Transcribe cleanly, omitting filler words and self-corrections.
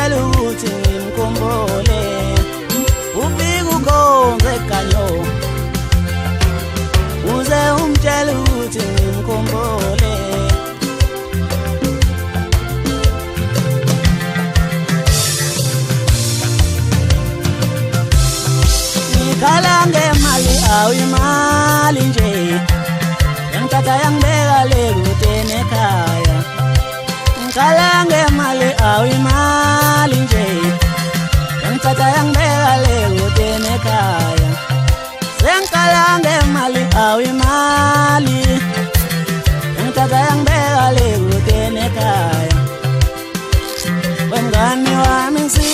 ngicela ukuthi ngimkhumbule ufike ukhonze kanyo uze umtshela ukuthi ngimkhumbule ngikhala ngemali awuyimali nje yangithatha yangibeka le kude nekhaya ngikhala ngemali awuyimali nje yangithatha yangibeka le kude nekhaya sengikhala ngemali awuyimali yangithatha yangibeka le kude nekhaya wengani wami ngisi